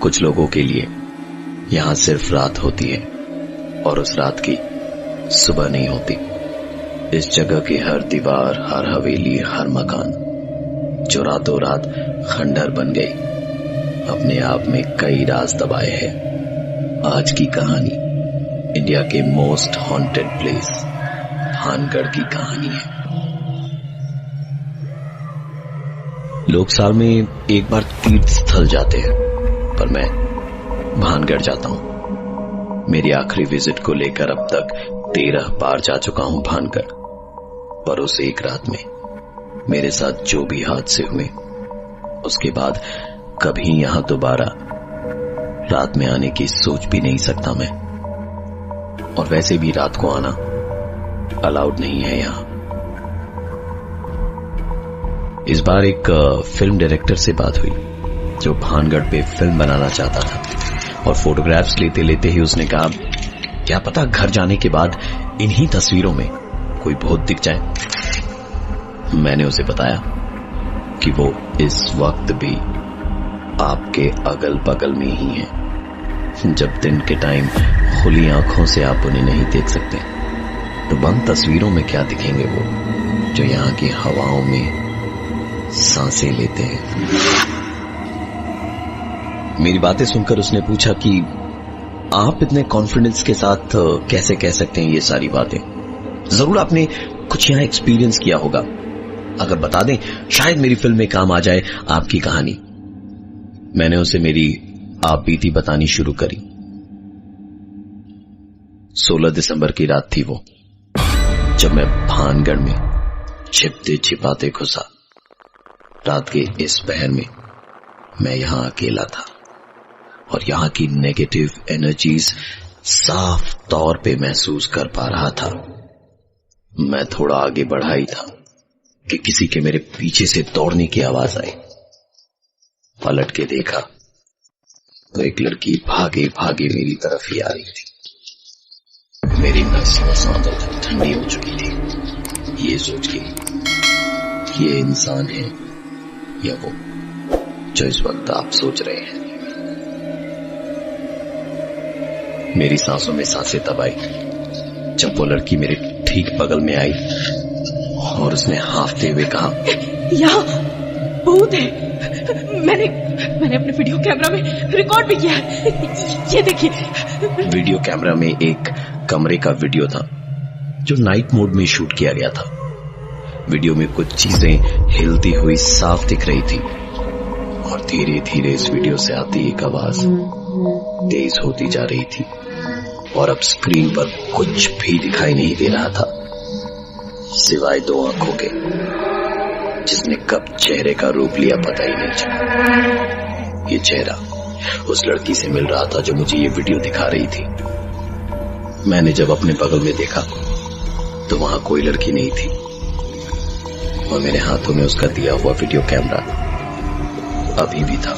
कुछ लोगों के लिए यहां सिर्फ रात होती है और उस रात की सुबह नहीं होती। इस जगह की हर दीवार, हर हवेली, हर मकान जो रातों रात खंडहर बन गई, अपने आप में कई राज दबाए हैं। आज की कहानी इंडिया के मोस्ट हॉन्टेड प्लेस भानगढ़ की कहानी है। लोग साल में एक बार तीर्थ स्थल जाते हैं, पर मैं भानगढ़ जाता हूं। मेरी आखिरी विजिट को लेकर अब तक 13 बार जा चुका हूं भानगढ़, पर उस एक रात में मेरे साथ जो भी हादसे हुए, उसके बाद कभी यहां दोबारा रात में आने की सोच भी नहीं सकता मैं। और वैसे भी रात को आना अलाउड नहीं है यहां। इस बार एक फिल्म डायरेक्टर से बात हुई जो भानगढ़ पे फिल्म बनाना चाहता था, और फोटोग्राफ्स लेते लेते ही उसने कहा, क्या पता घर जाने के बाद इन्हीं तस्वीरों में कोई भूत दिख जाए। मैंने उसे बताया कि वो इस वक्त भी आपके अगल बगल में ही है। जब दिन के टाइम खुली आंखों से आप उन्हें नहीं देख सकते, तो बंद तस्वीरों में क्या दिखेंगे वो जो यहां की हवाओं में सांसें लेते हैं। मेरी बातें सुनकर उसने पूछा कि आप इतने कॉन्फिडेंस के साथ कैसे कह सकते हैं ये सारी बातें? जरूर आपने कुछ यहां एक्सपीरियंस किया होगा, अगर बता दें शायद मेरी फिल्म में काम आ जाए आपकी कहानी। मैंने उसे मेरी आप बीती बतानी शुरू करी। 16 दिसंबर की रात थी वो, जब मैं भानगढ़ में छिपते छिपाते घुसा। रात के इस पहर में मैं यहां अकेला था और यहां की नेगेटिव एनर्जीज साफ तौर पे महसूस कर पा रहा था। मैं थोड़ा आगे बढ़ा ही था कि किसी के मेरे पीछे से दौड़ने की आवाज आई। पलट के देखा तो एक लड़की भागे भागे मेरी तरफ ही आ रही थी। मेरी नसें ठंडी हो चुकी थी, ये सोच के ये इंसान है या वो जो इस वक्त आप सोच रहे हैं। मेरी सांसों में सांसें तब आई जब वो लड़की मेरे ठीक बगल में आई और उसने हांफते हुए कहा, यहाँ भूत है। मैंने अपने वीडियो कैमरा में रिकॉर्ड भी किया है, ये देखिए। वीडियो कैमरा में एक कमरे का वीडियो था जो नाइट मोड में शूट किया गया था। वीडियो में कुछ चीजें हिलती हुई साफ दिख रही थी और धीरे धीरे इस वीडियो से आती एक आवाज तेज होती जा रही थी और अब स्क्रीन पर कुछ भी दिखाई नहीं दे रहा था सिवाय 2 आंखों के, जिसने कब चेहरे का रूप लिया पता ही नहीं चला। ये चेहरा उस लड़की से मिल रहा था जो मुझे ये वीडियो दिखा रही थी। मैंने जब अपने बगल में देखा तो वहां कोई लड़की नहीं थी और मेरे हाथों में उसका दिया हुआ वीडियो कैमरा अभी भी था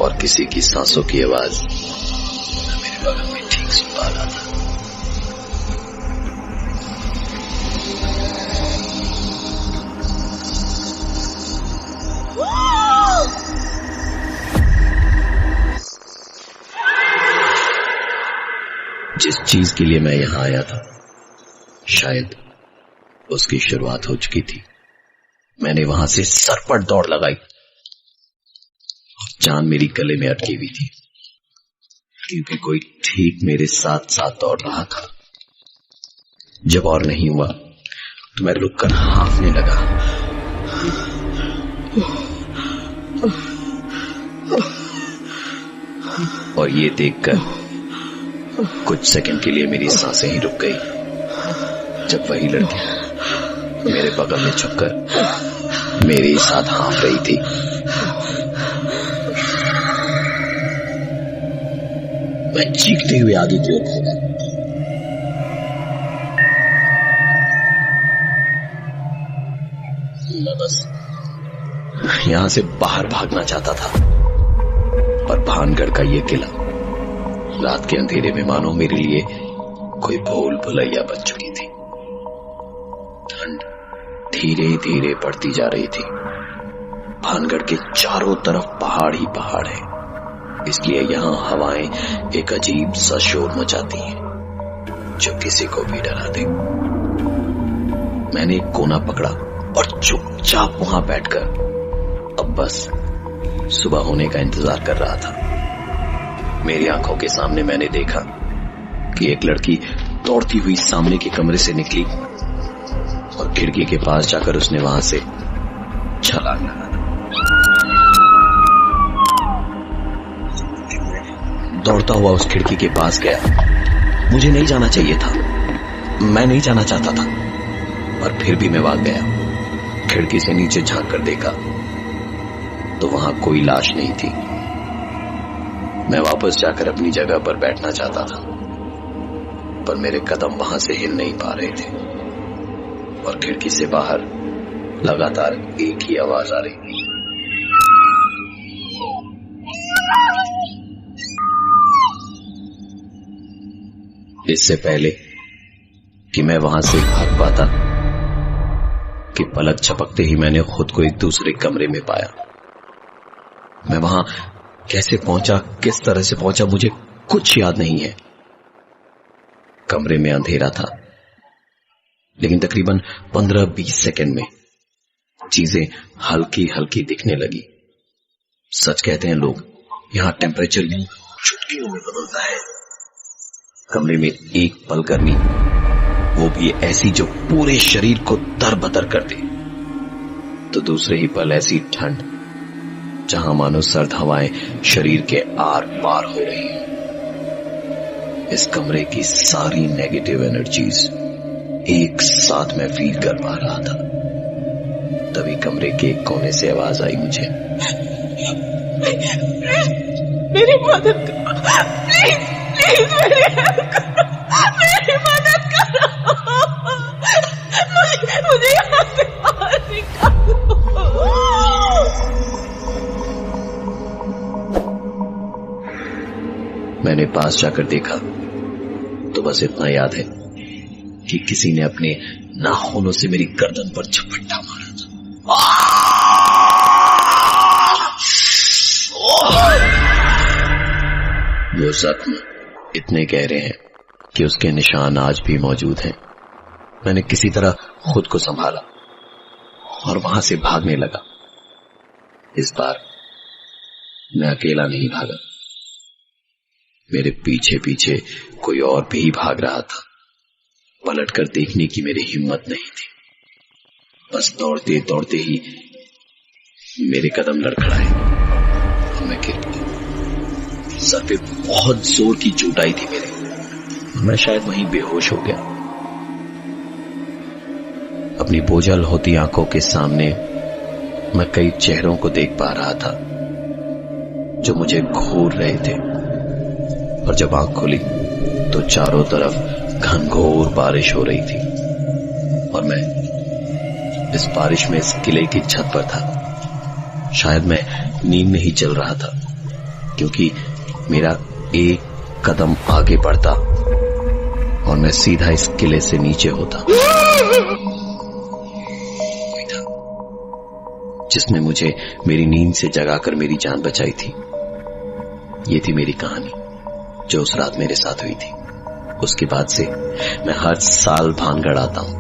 और किसी की सांसों की आवाज मेरे बगल में ठीक सुन पा रहा था। जिस चीज के लिए मैं यहां आया था शायद उसकी शुरुआत हो चुकी थी। मैंने वहां से सरपट दौड़ लगाई और जान मेरी गले में अटकी हुई थी क्योंकि कोई ठीक मेरे साथ साथ दौड़ रहा था। जब और नहीं हुआ तो मैं रुककर हांफने लगा। और ये देखकर कुछ सेकंड के लिए मेरी सांसें ही रुक गई जब वही लड़की मेरे बगल में छुपकर मेरे साथ हाँफ रही थी। मैं चीखते हुए आगे की ओर भागा। मैं बस यहां से बाहर भागना चाहता था, पर भानगढ़ का ये किला रात के अंधेरे में मानो मेरे लिए कोई भूल भुलैया बन चुकी थी। ठंड धीरे धीरे बढ़ती जा रही थी। भानगढ़ के चारों तरफ पहाड़ ही पहाड़ है इसलिए यहां हवाएं एक अजीब सा शोर मचाती हैं जो किसी को भी डरा दे। मैंने एक कोना पकड़ा और चुपचाप वहां बैठकर अब बस सुबह होने का इंतजार कर रहा था। मेरी आंखों के सामने मैंने देखा कि एक लड़की दौड़ती हुई सामने के कमरे से निकली और खिड़की के पास जाकर उसने वहां से छलांग लगा दी। दौड़ता हुआ उस खिड़की के पास गया। मुझे नहीं जाना चाहिए था, मैं नहीं जाना चाहता था, पर फिर भी मैं भाग गया। खिड़की से नीचे झांक कर देखा तो वहां कोई लाश नहीं थी। मैं वापस जाकर अपनी जगह पर बैठना चाहता था, पर मेरे कदम वहां से हिल नहीं पा रहे थे और खिड़की से बाहर लगातार एक ही आवाज आ रही थी। इससे पहले कि मैं वहां से भाग पाता कि पलक झपकते ही मैंने खुद को एक दूसरे कमरे में पाया। मैं वहां कैसे पहुंचा, किस तरह से पहुंचा, मुझे कुछ याद नहीं है। कमरे में अंधेरा था, लेकिन तकरीबन 15-20 सेकंड में चीजें हल्की हल्की दिखने लगी। सच कहते हैं लोग, यहां टेम्परेचर भी चुटकियों में बदलता है। कमरे में एक पल गर्मी, वो भी ऐसी जो पूरे शरीर को दरबदर कर दे, तो दूसरे ही पल ऐसी ठंड जहां मानो सर्द हवाएं शरीर के आर पार हो रही हैं। इस कमरे की सारी नेगेटिव एनर्जीज एक साथ मैं फील कर पा रहा था। तभी कमरे के एक कोने से आवाज आई मुझे, मेरी मदद करो, प्लीज प्लीज मेरी मदद करो, मुझे यहाँ से बाहर निकालो। मैंने पास जाकर देखा तो बस इतना याद है कि किसी ने अपने नाखूनों से मेरी गर्दन पर झपट्टा मारा था। वो जख्म इतने गहरे हैं कि उसके निशान आज भी मौजूद हैं। मैंने किसी तरह खुद को संभाला और वहां से भागने लगा। इस बार मैं अकेला नहीं भागा, मेरे पीछे पीछे कोई और भी भाग रहा था। पलटकर देखने की मेरी हिम्मत नहीं थी। बस दौड़ते दौड़ते ही मेरे कदम लड़खड़ाए और मैं गिर गया। सर पे बहुत जोर की चोट आई थी मेरे। मैं शायद वहीं बेहोश हो गया। अपनी बोझल होती आंखों के सामने मैं कई चेहरों को देख पा रहा था जो मुझे घूर रहे थे, और जब आंख खुली तो चारों तरफ घनघोर बारिश हो रही थी और मैं इस बारिश में इस किले की छत पर था। शायद मैं नींद में ही चल रहा था, क्योंकि मेरा एक कदम आगे बढ़ता और मैं सीधा इस किले से नीचे होता। जिसने मुझे मेरी नींद से जगाकर मेरी जान बचाई थी। ये थी मेरी कहानी जो उस रात मेरे साथ हुई थी। उसके बाद से मैं हर साल भानगढ़ आता हूं,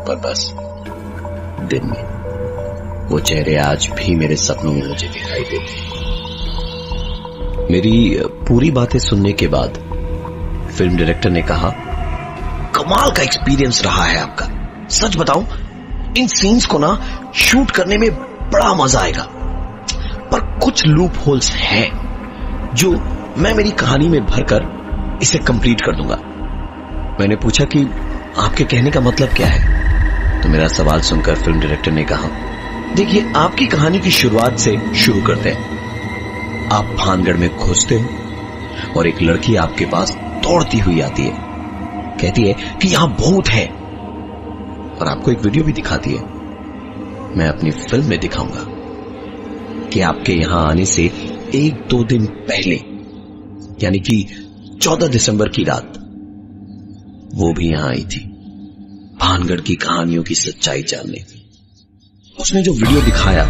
पर बस दिन में वो चेहरे आज भी मेरे सपनों में मुझे दिखाई देते हैं। मेरी पूरी बातें सुनने के बाद फिल्म डायरेक्टर ने कहा, कमाल का एक्सपीरियंस रहा है आपका। सच बताऊं, इन सीन्स को ना शूट करने में बड़ा मजा आएगा, पर कुछ लूप होल्स हैं जो मैं मेरी कहानी में भरकर इसे कंप्लीट कर दूंगा। मैंने पूछा कि आपके कहने का मतलब क्या है, तो मेरा सवाल सुनकर फिल्म डायरेक्टर ने कहा, देखिए आपकी कहानी की शुरुआत से शुरू करते हैं। आप भानगढ़ में घुसते हो और एक लड़की आपके पास दौड़ती हुई आती है, कहती है कि यहां भूत है, और आपको एक वीडियो भी दिखाती है। मैं अपनी फिल्म में दिखाऊंगा कि आपके यहां आने से 1-2 दिन पहले, यानी कि 14 दिसंबर की रात, वो भी यहां आई थी भानगढ़ की कहानियों की सच्चाई जानने। उसने जो वीडियो दिखाया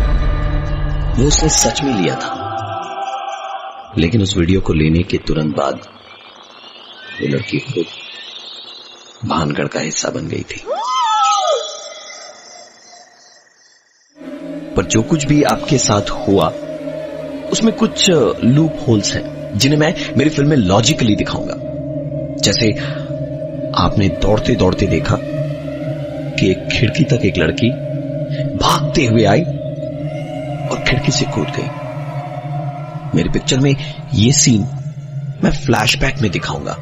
वो उसने सच में लिया था। लेकिन उस वीडियो को लेने के तुरंत बाद वो लड़की खुद भानगढ़ का हिस्सा बन गई थी। पर जो कुछ भी आपके साथ हुआ उसमें कुछ लूप होल्स हैं जिन्हें मैं मेरी फिल्म में लॉजिकली दिखाऊंगा। जैसे आपने दौड़ते दौड़ते देखा कि एक खिड़की तक एक लड़की भागते हुए आई और खिड़की से कूद गई। मेरी पिक्चर में यह सीन मैं फ्लैशबैक में दिखाऊंगा,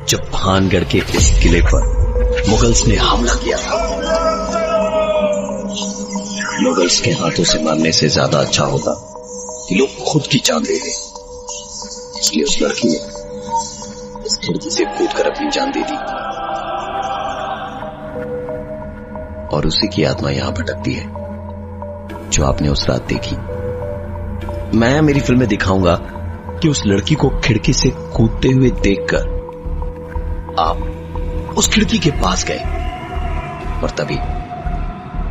जब भानगढ़ के इस किले पर मुगल्स ने हमला किया था। मुगल्स के हाथों से मारने से ज्यादा अच्छा होता कि लोग खुद की जान दे दें, इसलिए उस लड़की ने इस खिड़की से कूदकर अपनी जान दे दी और उसी की आत्मा यहां भटकती है जो आपने उस रात देखी। मैं मेरी फिल्म में दिखाऊंगा कि उस लड़की को खिड़की से कूदते हुए देखकर आप उस खिड़की के पास गए और तभी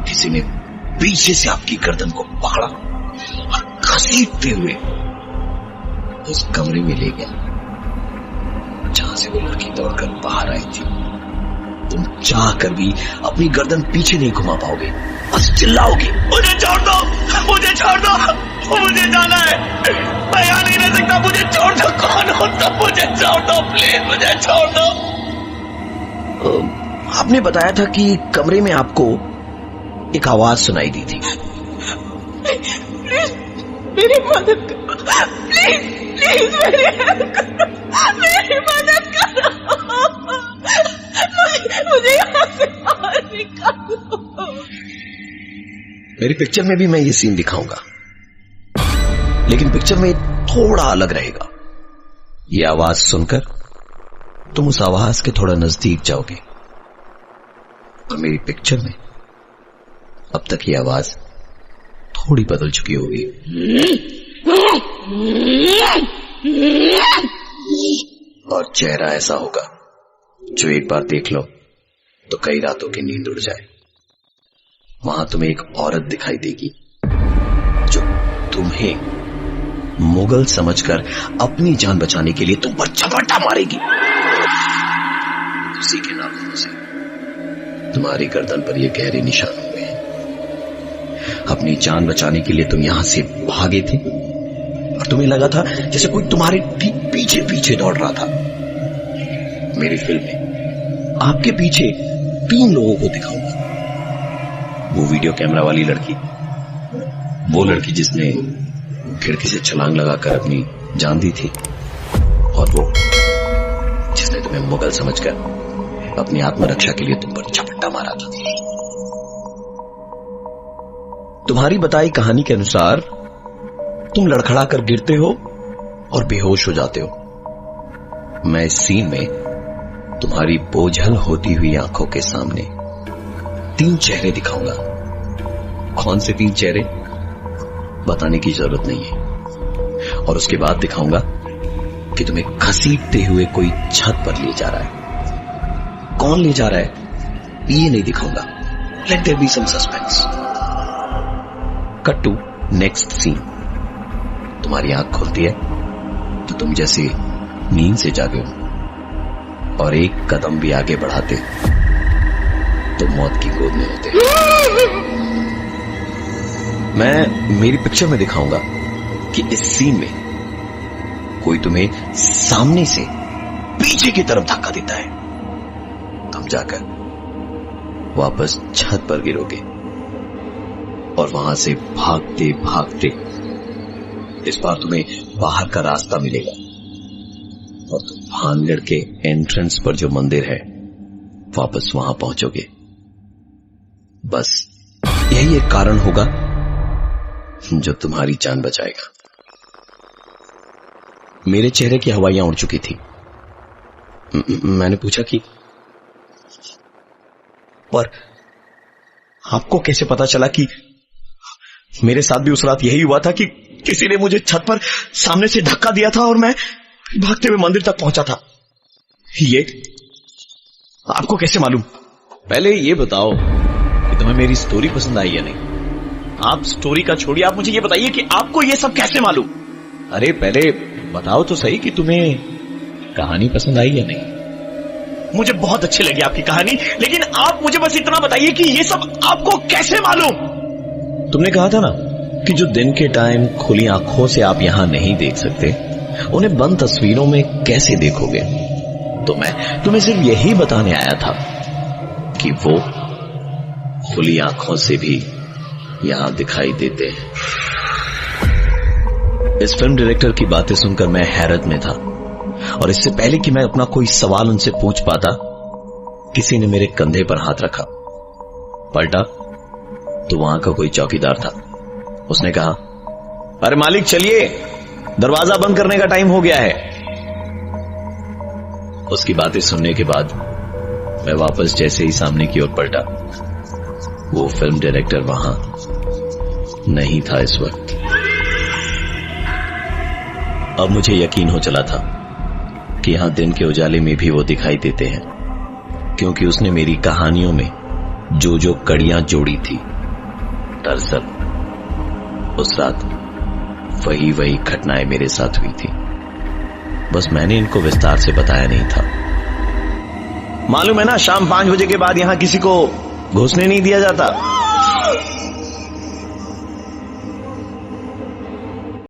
किसी ने पीछे से आपकी गर्दन को पकड़ा और घसीटते हुए उस कमरे में ले गया जहां से वो लड़की दौड़कर बाहर आई थी। तुम चाहकर भी अपनी गर्दन पीछे नहीं घुमा पाओगे, बस चिल्लाओगे, मुझे छोड़ दो, मुझे छोड़ दो, मुझे जाना है, मैं यहां नहीं रह सकता, मुझे छोड़ दो, कौन हो तुम, मुझे छोड़ दो, प्लीज मुझे छोड़ दो। आपने बताया था कि कमरे में आपको एक आवाज सुनाई दी थी। प्लीज मेरी मदद करो, प्लीज प्लीज मेरी मदद करो, मुझे यहां से बाहर निकालो। मेरी पिक्चर में भी मैं ये सीन दिखाऊंगा, लेकिन पिक्चर में थोड़ा अलग रहेगा। ये आवाज सुनकर तुम उस आवाज के थोड़ा नजदीक जाओगे और मेरी पिक्चर में अब तक ये आवाज थोड़ी बदल चुकी होगी और चेहरा ऐसा होगा जो एक बार देख लो तो कई रातों की नींद उड़ जाए। वहां तुम्हें एक औरत दिखाई देगी जो तुम्हें मुगल समझकर अपनी जान बचाने के लिए तुम पर झपट्टा मारेगी। उसी के नाखूनों से तुम्हारी गर्दन पर ये गहरे निशान हुए हैं। अपनी जान बचाने के लिए तुम यहां से भागे थे और तुम्हें लगा था जैसे कोई तुम्हारे ठीक पीछे पीछे दौड़ रहा था। मेरी फिल्म में आपके पीछे 3 लोगों को दिखाऊंगा। वो वीडियो कैमरा वाली लड़की, वो लड़की जिसने खिड़की से छलांग लगाकर अपनी जान दी थी, और वो जिसने तुम्हें मुगल समझकर अपनी आत्मरक्षा के लिए तुम पर झपट्टा मारा था। तुम्हारी बताई कहानी के अनुसार तुम लड़खड़ा कर गिरते हो और बेहोश हो जाते हो। मैं इस सीन में तुम्हारी बोझल होती हुई आंखों के सामने 3 चेहरे दिखाऊंगा। कौन से 3 चेहरे बताने की जरूरत नहीं है। और उसके बाद दिखाऊंगा कि तुम्हें घसीटते हुए कोई छत पर ले जा रहा है। कौन ले जा रहा है ये नहीं दिखाऊंगा। Let there be some suspense. Cut to next scene. तुम्हारी आंख खुलती है तो तुम जैसे नींद से जागे हो और एक कदम भी आगे बढ़ाते तो मौत की गोद में होते। मैं मेरी पिक्चर में दिखाऊंगा कि इस सीन में कोई तुम्हें सामने से पीछे की तरफ धक्का देता है। तुम जाकर वापस छत पर गिरोगे और वहां से भागते भागते इस बार तुम्हें बाहर का रास्ता मिलेगा और तुम भानगढ़ के एंट्रेंस पर जो मंदिर है वापस वहां पहुंचोगे। बस यही एक कारण होगा जो तुम्हारी जान बचाएगा। मेरे चेहरे की हवाइयां उड़ चुकी थी। मैंने पूछा कि पर आपको कैसे पता चला कि मेरे साथ भी उस रात यही हुआ था कि किसी ने मुझे छत पर सामने से धक्का दिया था और मैं भागते हुए मंदिर तक पहुंचा था। ये आपको कैसे मालूम? पहले ये बताओ कि तुम्हें मेरी स्टोरी पसंद आई या नहीं। आप स्टोरी का छोड़िए, आप मुझे ये बताइए कि आपको ये सब कैसे मालूम? अरे पहले बताओ तो सही कि तुम्हें कहानी पसंद आई या नहीं। मुझे बहुत अच्छी लगी आपकी कहानी, लेकिन आप मुझे बस इतना बताइए कि ये सब आपको कैसे मालूम? तुमने कहा था ना कि जो दिन के टाइम खुली आंखों से आप यहां नहीं देख सकते, उन्हें बंद तस्वीरों में कैसे देखोगे। तो मैं तुम्हें सिर्फ यही बताने आया था कि वो खुली आंखों से भी यहां दिखाई देते हैं। इस फिल्म डायरेक्टर की बातें सुनकर मैं हैरत में था, और इससे पहले कि मैं अपना कोई सवाल उनसे पूछ पाता, किसी ने मेरे कंधे पर हाथ रखा। पलटा तो वहां का कोई चौकीदार था। उसने कहा, अरे मालिक चलिए, दरवाजा बंद करने का टाइम हो गया है। उसकी बातें सुनने के बाद मैं वापस जैसे ही सामने की ओर पलटा, वो फिल्म डायरेक्टर वहां नहीं था इस वक्त। अब मुझे यकीन हो चला था कि यहां दिन के उजाले में भी वो दिखाई देते हैं, क्योंकि उसने मेरी कहानियों में जो जो कड़ियां जोड़ी थी, दरअसल उस रात वही वही घटनाएं मेरे साथ हुई थी। बस मैंने इनको विस्तार से बताया नहीं था। मालूम है ना, शाम 5 बजे के बाद यहां किसी को घुसने नहीं दिया जाता।